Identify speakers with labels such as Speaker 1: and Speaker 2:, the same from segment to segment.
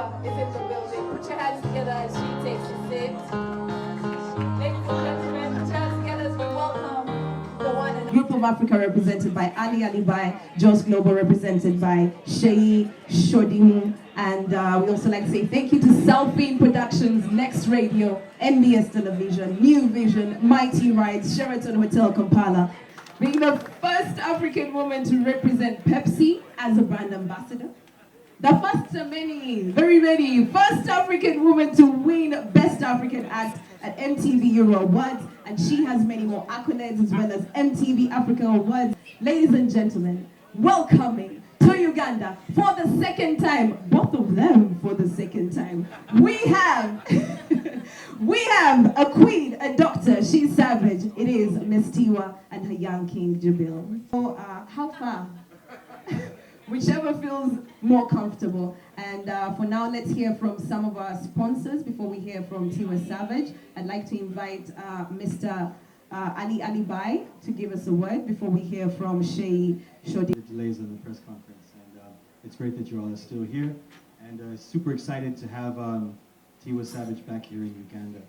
Speaker 1: Tiwa is in the building. Put your hands together as she takes a seat. Ladies and gentlemen, put your hands together as we welcome the one and
Speaker 2: Group of Africa represented by Ali Bai, Jos Global represented by Sheyi Shodimu, and we also like to say thank you to Selfie Productions, Next Radio, NBS Television, New Vision, Mighty Rides, Sheraton Hotel Kampala, being the first African woman to represent Pepsi as a brand ambassador. The first of many, very many, first African woman to win Best African Act at MTV Euro Awards, and she has many more accolades as well as MTV Africa Awards. Ladies and gentlemen, welcoming to Uganda for the second time, both of them for the second time, we have a queen, a doctor, she's savage. It is Miss Tiwa and her young king, Jabil. So, how far? Whichever feels more comfortable. And for now, let's hear from some of our sponsors before we hear from Tiwa Savage. I'd like to invite Mr. Ali Bai to give us a word before we hear from Sheyi Shodi.
Speaker 3: The delays in the press conference, and it's great that you all are still here, and super excited to have Tiwa Savage back here in Uganda.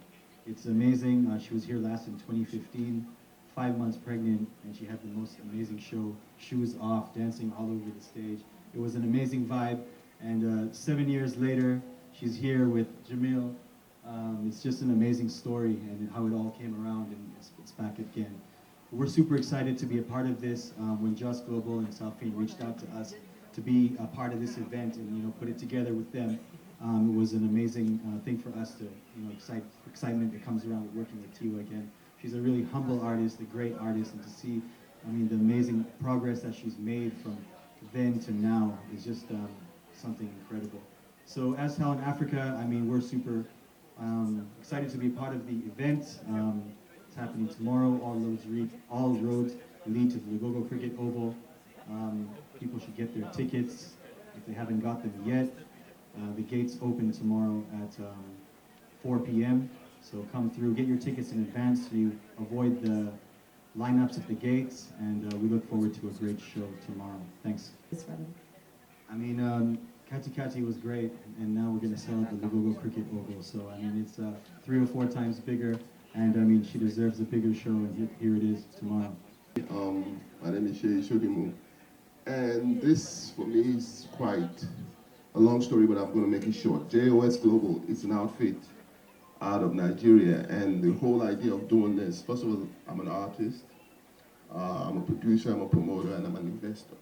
Speaker 3: It's amazing. She was here last in 2015. 5 months pregnant, and she had the most amazing show, shoes off, dancing all over the stage. It was an amazing vibe, and 7 years later, she's here with Jamil. It's just an amazing story, and how it all came around, and it's back again. We're super excited to be a part of this. When Jos Global and Southfield reached out to us to be a part of this event and put it together with them, it was an amazing thing for us to, excitement that comes around with working with Tiwa again. She's a really humble artist, a great artist, and to see, the amazing progress that she's made from then to now is just something incredible. So as Helen Africa, we're super excited to be a part of the event. It's happening tomorrow. All roads lead to the Lugogo Cricket Oval. People should get their tickets if they haven't got them yet. The gates open tomorrow at 4 p.m. So come through, get your tickets in advance so you avoid the lineups at the gates, and we look forward to a great show tomorrow. Thanks. Kati Kati was great, and now we're going to sell at the Lugogo Cricket Oval. So, it's 3 or 4 times bigger, and she deserves a bigger show, and here it is tomorrow.
Speaker 4: My name is Sheyi Shodimu, and this, for me, is quite a long story, but I'm going to make it short. JOS Global is an outfit out of Nigeria, and the whole idea of doing this, first of all, I'm an artist, I'm a producer, I'm a promoter, and I'm an investor.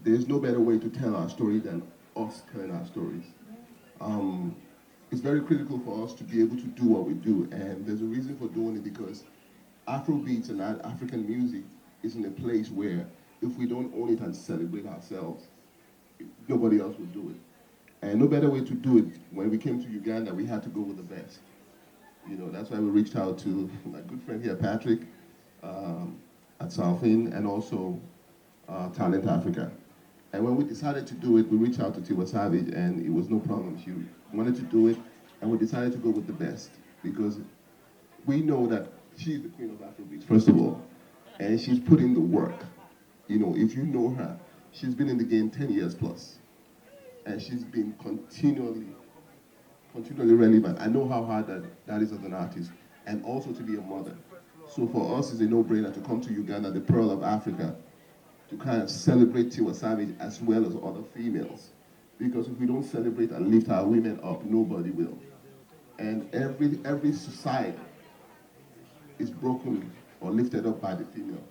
Speaker 4: There's no better way to tell our story than us telling our stories. It's very critical for us to be able to do what we do, and there's a reason for doing it, because Afrobeats and African music is in a place where if we don't own it and celebrate ourselves, nobody else will do it. And no better way to do it. When we came to Uganda, we had to go with the best. That's why we reached out to my good friend here, Patrick, at Southend, and also Talent Africa. And when we decided to do it, we reached out to Tiwa Savage, and it was no problem. She wanted to do it, and we decided to go with the best, because we know that she's the queen of Afrobeats, first of all, and she's put in the work. If you know her, she's been in the game 10 years plus. And she's been continually relevant. I know how hard that is as an artist, and also to be a mother. So for us, it's a no-brainer to come to Uganda, the pearl of Africa, to kind of celebrate Tiwa Savage as well as other females. Because if we don't celebrate and lift our women up, nobody will. And every society is broken or lifted up by the female.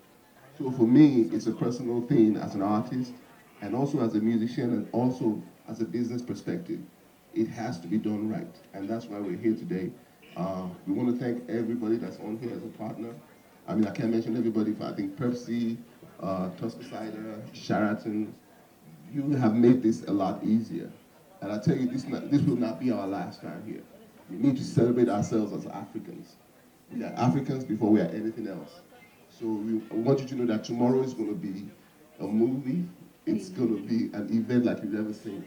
Speaker 4: So for me, it's a personal thing as an artist, and also as a musician, and also as a business perspective. It has to be done right, and that's why we're here today. We want to thank everybody that's on here as a partner. I can't mention everybody, but I think Pepsi, Tusker Cider, Sheraton, you have made this a lot easier. And I tell you, this will not be our last time here. We need to celebrate ourselves as Africans. We are Africans before we are anything else. So I want you to know that tomorrow is going to be a movie. It's going to be an event like you've never seen.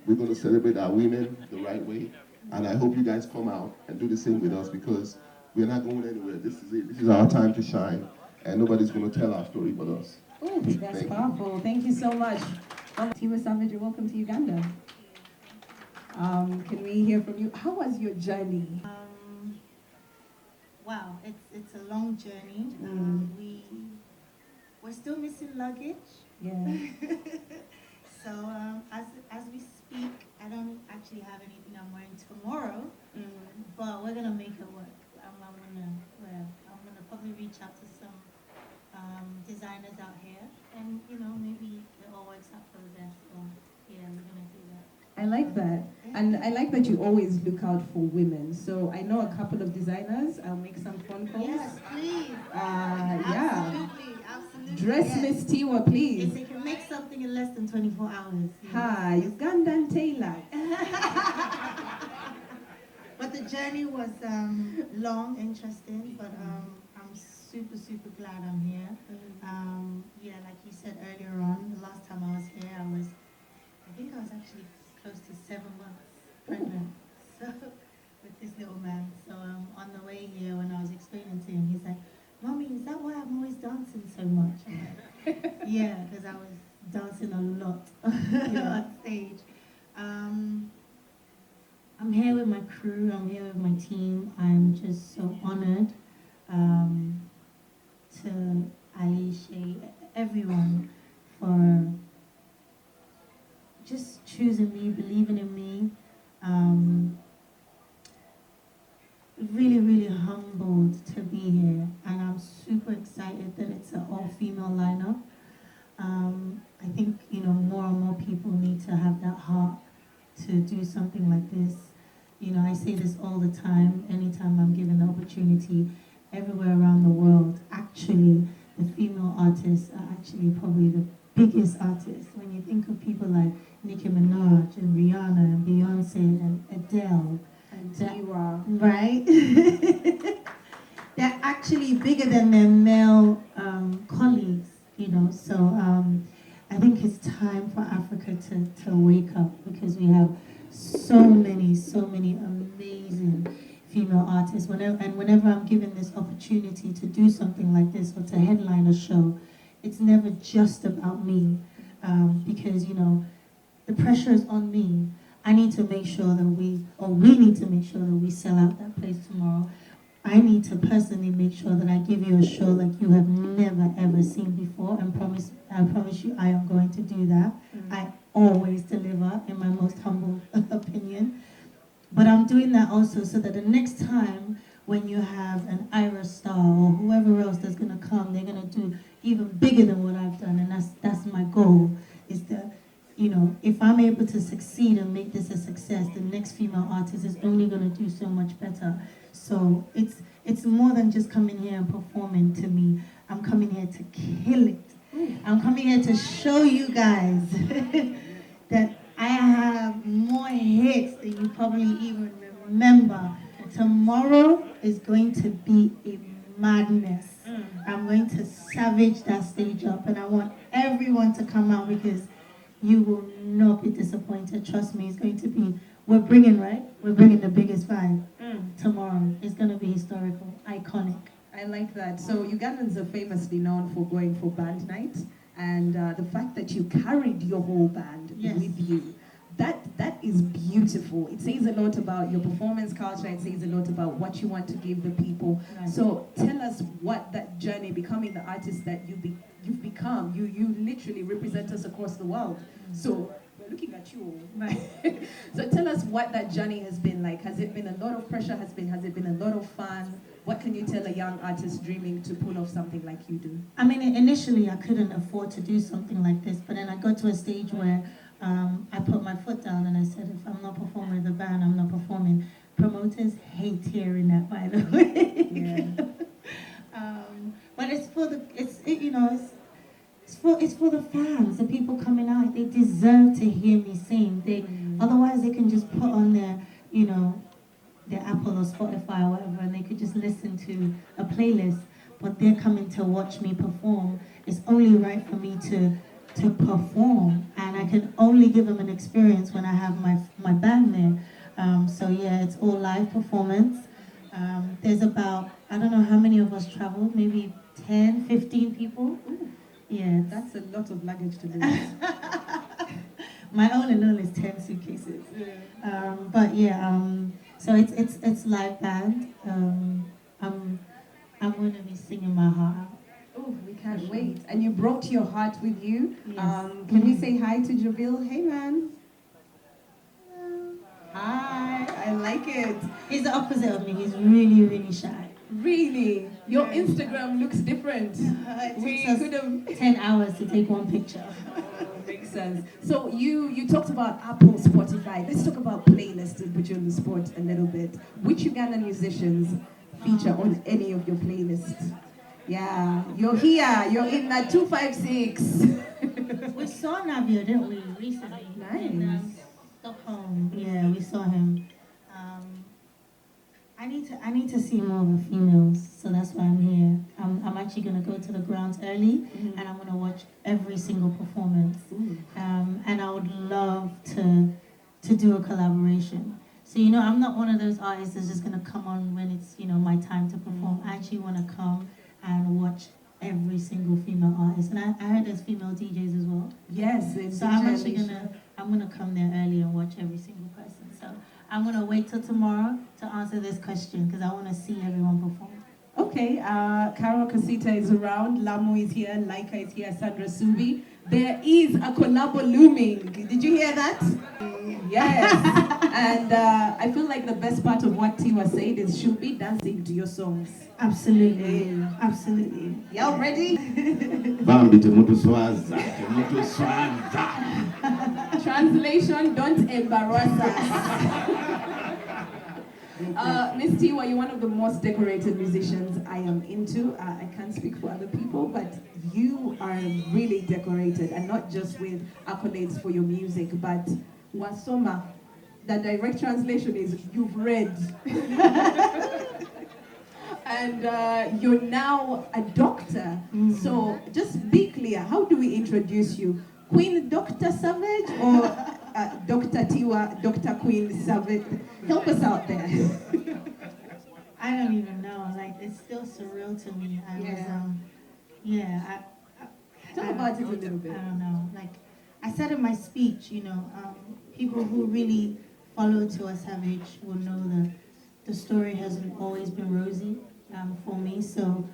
Speaker 4: We're going to celebrate our women the right way, and I hope you guys come out and do the same with us, because we're not going anywhere. This is it. This is our time to shine, and nobody's going to tell our story but us.
Speaker 2: Oh, that's powerful. Thank you so much. Tiwa Savage, you're welcome to Uganda. Can we hear from you? How was your journey?
Speaker 5: Wow, it's a long journey. We're still missing luggage.
Speaker 2: Yeah.
Speaker 5: So as we speak, I don't actually have anything I'm wearing tomorrow, but we're gonna make it work. I'm gonna probably reach out to some designers out here, and maybe it all works out for the best. So yeah, we're gonna do that.
Speaker 2: I like that. And I like that you always look out for women. So I know a couple of designers. I'll make some phone calls.
Speaker 5: Yes, please.
Speaker 2: Yeah.
Speaker 5: Absolutely.
Speaker 2: Dress
Speaker 5: Yes.
Speaker 2: Miss Tiwa, please.
Speaker 5: If they can make something in less than 24 hours.
Speaker 2: Hi, Ugandan tailor.
Speaker 5: But the journey was long, interesting, but I'm super, super glad I'm here. Yeah, like you said earlier on, the last time I was here, I think I was actually close to 7 months pregnant. So, with this little man. So on the way here, when I was explaining to him, he's like, "Mommy, is that why I'm always dancing so much?" I'm like, yeah, because I was dancing a lot on stage. I'm here with my crew, I'm here with my team. I'm just so honored to Ali, Shay, everyone for just choosing me, believing in me. Really, really humbled to be here, and I'm super excited that it's an all-female lineup. I think more and more people need to have that heart to do something like this. I say this all the time, anytime I'm given the opportunity, everywhere around the world. Actually, the female artists are actually probably the biggest artists. When you think of people like Nicki Minaj and Rihanna and Beyonce and Adele,
Speaker 2: And Tiwa.
Speaker 5: right? They're actually bigger than their male colleagues, So I think it's time for Africa to wake up, because we have so many amazing female artists. Whenever I'm given this opportunity to do something like this or to headline a show, it's never just about me, because the pressure is on me. I need to make sure that we need to make sure that we sell out that place tomorrow. I need to personally make sure that I give you a show like you have never ever seen before, and I promise you I am going to do that. I always deliver, in my most humble opinion. But I'm doing that also so that the next time when you have an Ira Star or whoever else that's gonna come, they're gonna do even bigger than what I've done, and that's my goal, is that if I'm able to succeed and make this a success, the next female artist is only going to do so much better. So it's more than just coming here and performing to me. I'm coming here to kill it. I'm coming here to show you guys that I have more hits than you probably even remember. Tomorrow is going to be a madness. I'm going to savage that stage up, and I want everyone to come out, because you will not be disappointed. Trust me, it's going to be, we're bringing the biggest vibe tomorrow. It's going to be historical, iconic.
Speaker 2: I like that. So Ugandans are famously known for going for band night, and the fact that you carried your whole band with you, that is beautiful. It says a lot about your performance culture. It says a lot about what you want to give the people. Right. So tell us what that journey, becoming the artist that you've become. You literally represent us across the world. So we're looking at you. Right. So tell us what that journey has been like. Has it been a lot of pressure? Has it been a lot of fun? What can you tell a young artist dreaming to pull off something like you do?
Speaker 5: I mean, initially I couldn't afford to do something like this, but then I got to a stage where I put my foot down and I said, if I'm not performing with the band, I'm not performing. Promoters hate hearing that, by the way. Yeah. But it's for the fans, the people coming out. They deserve to hear me sing. Otherwise they can just put on their Apple or Spotify or whatever, and they could just listen to a playlist. But they're coming to watch me perform. It's only right for me to perform, and I can only give them an experience when I have my band there. So yeah, it's all live performance. There's about, I don't know how many of us traveled, maybe 10, 15 people.
Speaker 2: Ooh. Yeah, that's a lot of luggage to lose.
Speaker 5: my own alone is 10 suitcases. But yeah, so it's live band. I'm going to be singing my heart out.
Speaker 2: Oh, we can't wait. And you brought your heart with you.
Speaker 5: Yes.
Speaker 2: Can we say hi to Jabil? Hey, man. Hi, I like it.
Speaker 5: He's the opposite of me. He's really, really shy.
Speaker 2: Really? Your Instagram looks different.
Speaker 5: It
Speaker 2: We
Speaker 5: takes
Speaker 2: could
Speaker 5: us
Speaker 2: have...
Speaker 5: 10 hours to take one picture.
Speaker 2: Makes sense. So you talked about Apple, Spotify. Let's talk about playlists to put you on the spot a little bit. Which Ugandan musicians feature on any of your playlists? Yeah, you're here. You're in that 256.
Speaker 5: We saw Navio, didn't we, recently?
Speaker 2: Nice.
Speaker 5: In Stockholm. Yeah, we saw him. I need to see more of the females, so that's why I'm here. I'm actually gonna go to the grounds early, and I'm gonna watch every single performance. And I would love to do a collaboration. So I'm not one of those artists that's just gonna come on when it's my time to perform. I actually want to come and watch every single female artist, and I heard there's female DJs as well.
Speaker 2: Yes,
Speaker 5: So I'm actually gonna come there early and watch every single person. So I'm gonna wait till tomorrow to answer this question because I want to see everyone perform.
Speaker 2: Okay, Karole Kasita is around, Lamu is here, Laika is here, Sandra Subi. There is a collabo looming. Did you hear that? Yes. And I feel like the best part of what Tiwa said is she'll be dancing to your songs.
Speaker 5: Absolutely, absolutely.
Speaker 2: Y'all ready?
Speaker 6: Bambi temutu swaza, temutu swaza.
Speaker 2: Translation, don't embarrass us. Miss Tiwa, you're one of the most decorated musicians I am into. I can't speak for other people, but you are really decorated, and not just with accolades for your music, but wasoma. The direct translation is you've read. And you're now a doctor. So just be clear, how do we introduce you? Queen Dr. Savage or Dr. Tiwa, Dr. Queen Savage? Help us out there.
Speaker 5: I don't even know. Like, it's still surreal to me.
Speaker 2: Talk about it a little bit.
Speaker 5: I don't know. Like, I said in my speech, people who really follow Tiwa Savage will know that the story hasn't always been rosy for me. So,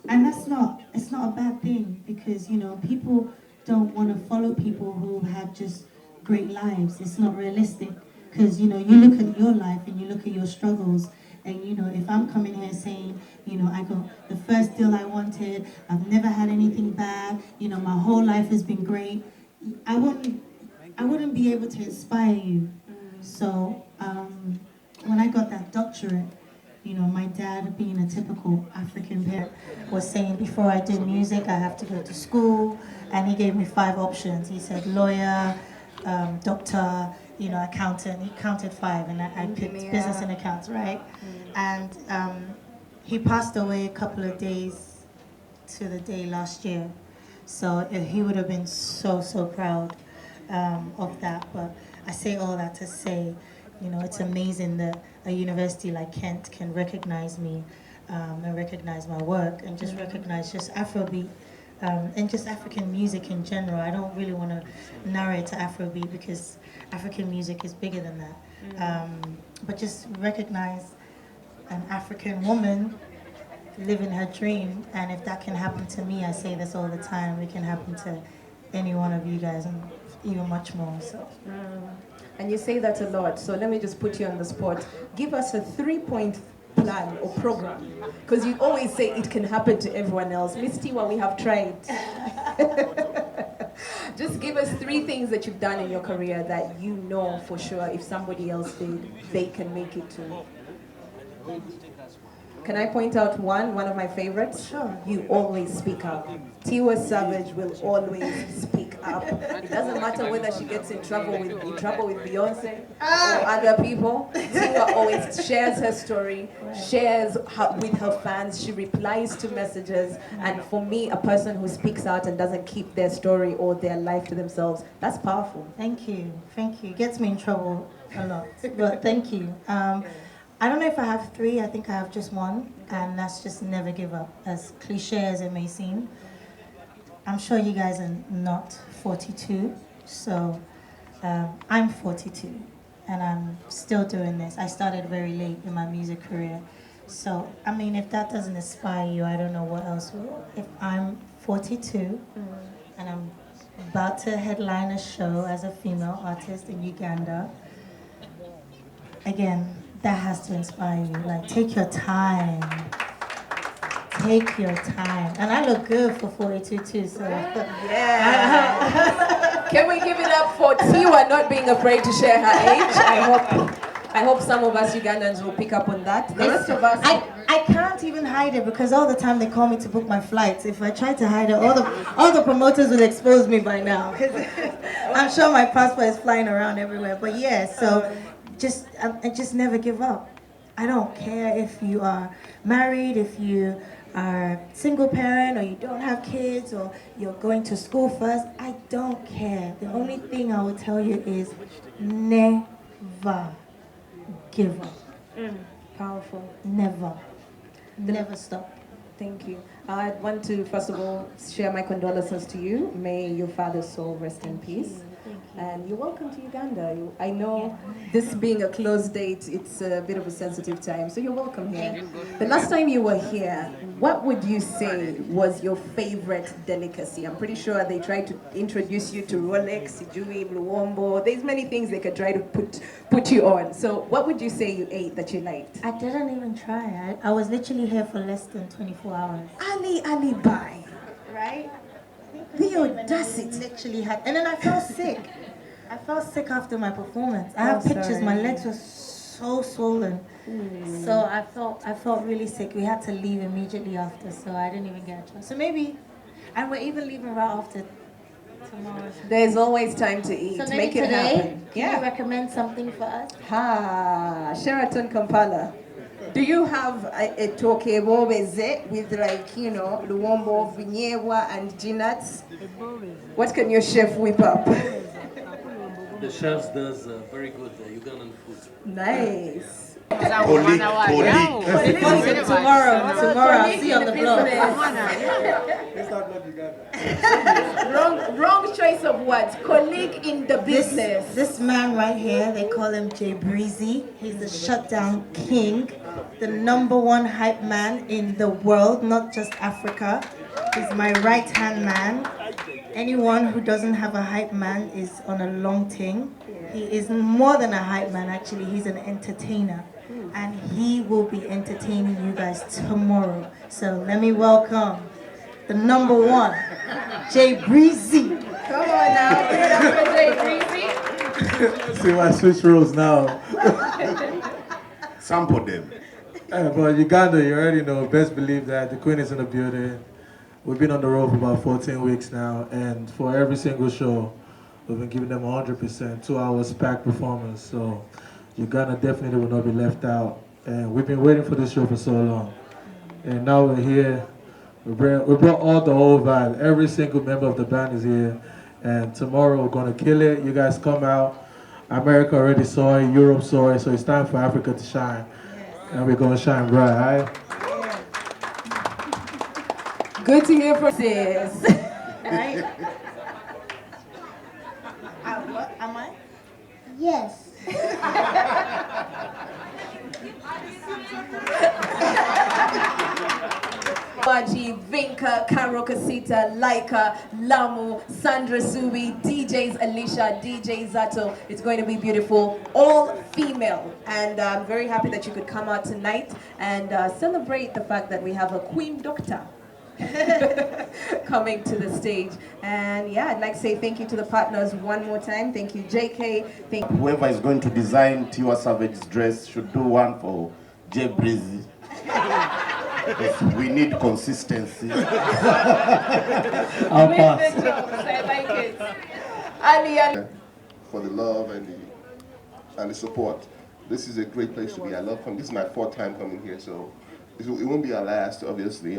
Speaker 5: and it's not a bad thing because, people don't want to follow people who have just great lives. It's not realistic because, you look at your life and you look at your struggles. And, if I'm coming here saying, I got the first deal I wanted, I've never had anything bad, my whole life has been great, I wouldn't be able to inspire you. So when I got that doctorate, my dad, being a typical African parent, was saying before I did music, I have to go to school, and he gave me 5 options. He said lawyer, doctor, accountant. He counted 5, and I picked business and accounts, right? And he passed away a couple of days to the day last year. So he would have been so proud of that. But I say all that to say, it's amazing that a university like Kent can recognize me and recognize my work and just recognize just Afrobeat and just African music in general. I don't really want to narrow it to Afrobeat because African music is bigger than that. But just recognize an African woman living her dream, and if that can happen to me, I say this all the time, it can happen to any one of you guys and even much more. So.
Speaker 2: And you say that a lot, so let me just put you on the spot. Give us a 3-point plan or program, because you always say it can happen to everyone else. Miss Tiwa, we have tried. Just give us 3 things that you've done in your career that you know for sure if somebody else did, they can make it too. Can I point out one of my favorites? Sure. You always speak up. Tiwa Savage will always speak up. It doesn't matter whether she gets in trouble with Beyonce or other people. Tiwa always shares her story, shares with her fans. She replies to messages. And for me, a person who speaks out and doesn't keep their story or their life to themselves, that's powerful.
Speaker 5: Thank you. It gets me in trouble a lot, but thank you. I don't know if I have 3, I think I have just 1, and that's just never give up, as cliche as it may seem. I'm sure you guys are not 42, So I'm 42 and I'm still doing this. I started very late in my music career. So, I mean, if that doesn't inspire you, I don't know what else will. If I'm 42 and I'm about to headline a show as a female artist in Uganda, again, that has to inspire you. Like, take your time. Take your time. And I look good for 42 too, so.
Speaker 1: Yeah. Can we give it up for Tiwa not being afraid to share her age? I hope some of us Ugandans will pick up on that. The rest of us...
Speaker 5: I can't even hide it because all the time they call me to book my flights. If I try to hide it, all the promoters will expose me by now. I'm sure my passport is flying around everywhere. But yeah, so I just never give up. I don't care if you are married, if you are single parent, or you don't have kids, or you're going to school first. I don't care. The only thing I will tell you is never give up.
Speaker 1: Powerful.
Speaker 5: Never. Never stop.
Speaker 1: Thank you. I want to, first of all, share my condolences to you. May your father's soul rest in peace. And you're welcome to Uganda. I know this being a closed date, it's a bit of a sensitive time, so you're welcome here. The last time you were here, what would you say was your favorite delicacy? I'm pretty sure they tried to introduce you to Rolex, Sijui, Luombo. There's many things they could try to put you on. So what would you say you ate that you liked?
Speaker 5: I didn't even try. I was literally here for less than 24 hours.
Speaker 1: Ali Bai, right? The audacity.
Speaker 5: Literally had, and then I felt sick. I felt sick after my performance. I have pictures.
Speaker 1: Sorry.
Speaker 5: My legs were so swollen. So I felt really sick. We had to leave immediately after, so I didn't even get a chance. So maybe, and we're even leaving right after tomorrow.
Speaker 1: There's always time to eat.
Speaker 5: So maybe
Speaker 1: Make it
Speaker 5: today,
Speaker 1: happen.
Speaker 5: can you recommend something for us?
Speaker 1: Sheraton Kampala. Do you have a tokebo beze with, like, you know, luombo, vinyewa, and ginats? What can your chef whip up?
Speaker 7: The chef does very good Ugandan food.
Speaker 1: Nice.
Speaker 6: Colleague.
Speaker 5: Tomorrow, I'll see you on the blog.
Speaker 1: Wrong choice of words. Colleague in the business.
Speaker 5: This man right here, they call him Jay Breezy. He's the shutdown king, the #1 hype man in the world, not just Africa. He's my right-hand man. Anyone who doesn't have a hype man is on a long thing. He is more than a hype man, actually. He's an entertainer. And he will be entertaining you guys tomorrow. So let me welcome the #1, Jay Breezy.
Speaker 1: Come on now. Give it up for Jay Breezy.
Speaker 8: See my switch roles now.
Speaker 6: Sample them.
Speaker 8: But Uganda, you already know, best believe that the Queen is in the building. We've been on the road for about 14 weeks now, and for every single show, we've been giving them 100%, 2 hours packed performance. So Uganda definitely will not be left out. And we've been waiting for this show for so long. And now we're here. We brought all the whole vibe. Every single member of the band is here. And tomorrow we're going to kill it. You guys come out. America already saw it. Europe saw it. So it's time for Africa to shine. And we're going to shine bright, all right?
Speaker 1: Good to hear from sis.
Speaker 5: Right? What am I? Yes.
Speaker 1: Baji, Vinka, Karole Kasita, Laika, Lamu, Sandra Subi, DJs Alicia, DJ Zato. It's going to be beautiful, all female. And I'm very happy that you could come out tonight and celebrate the fact that we have a Queen Doctor coming to the stage. And yeah, I'd like to say thank you to the partners one more time. Thank you, JK.
Speaker 6: Whoever is going to design Tiwa Savage's dress should do one for Jay Breezy. We need consistency.
Speaker 1: I like it. Ali.
Speaker 4: For the love and the support. This is a great place to be. I love coming. This is my 4th time coming here, so it won't be our last. Obviously,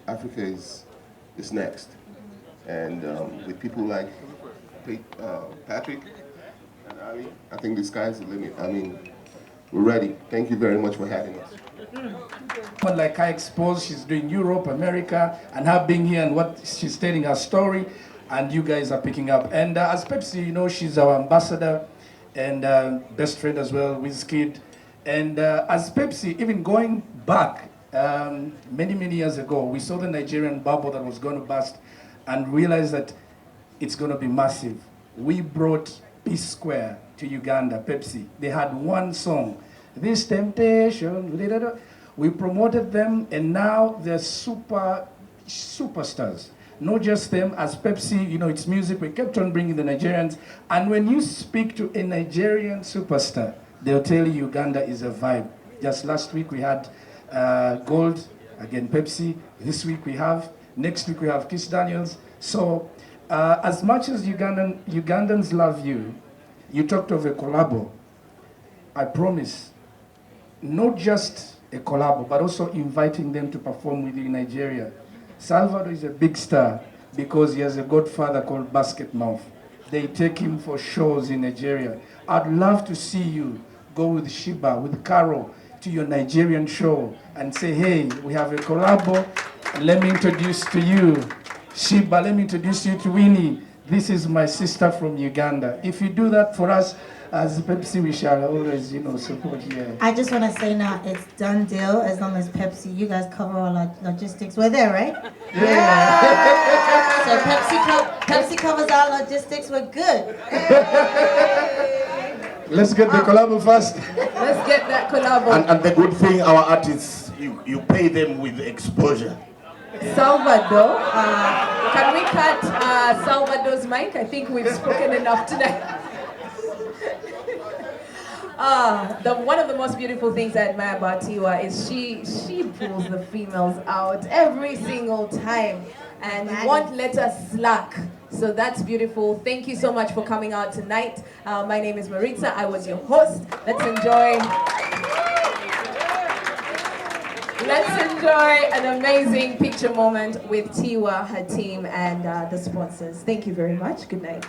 Speaker 4: Africa is next, and with people like Patrick and Ali, I think the sky's the limit. I mean, we're ready. Thank you very much for having us.
Speaker 9: Someone like I exposed, she's doing Europe, America, and her being here and what she's telling her story. and you guys are picking up. And as Pepsi, you know, she's our ambassador and best friend as well, Wizkid. And as Pepsi, even going back many, many years ago, we saw the Nigerian bubble that was going to burst and realized that it's going to be massive. We brought Peace Square to Uganda, Pepsi. They had one song, This Temptation. We promoted them, and now they're superstars. Not just them, as Pepsi, you know, it's music. We kept on bringing the Nigerians. And when you speak to a Nigerian superstar, they'll tell you Uganda is a vibe. Just last week we had Gold, again Pepsi. This week we have, next week we have Kiss Daniels. So as much as Ugandans love you, you talked of a collabo. I promise, not just a collabo, but also inviting them to perform with you in Nigeria. Salvador is a big star because he has a godfather called Basket Mouth. They take him for shows in Nigeria. I'd love to see you go with Shiba, with Karole, to your Nigerian show and say, hey, we have a collabo. Let me introduce to you Shiba. Let me introduce you to Winnie. This is my sister from Uganda. If you do that for us, as Pepsi, we shall always, you know, support you.
Speaker 5: I just want to say now, it's done deal as long as Pepsi, you guys cover all our logistics. We're there, right? Yeah. So Pepsi covers our logistics. We're good.
Speaker 9: Let's get the collabo first.
Speaker 1: Let's get that collabo.
Speaker 6: And the good thing, our artists, you pay them with exposure.
Speaker 1: Salvador, can we cut Salvador's mic? I think we've spoken enough tonight. One of the most beautiful things I admire about Tiwa is she pulls the females out every single time and won't let us slack. So that's beautiful. Thank you so much for coming out tonight. My name is Maritza. I was your host. Let's enjoy an amazing picture moment with Tiwa, her team, and the sponsors. Thank you very much. Good night.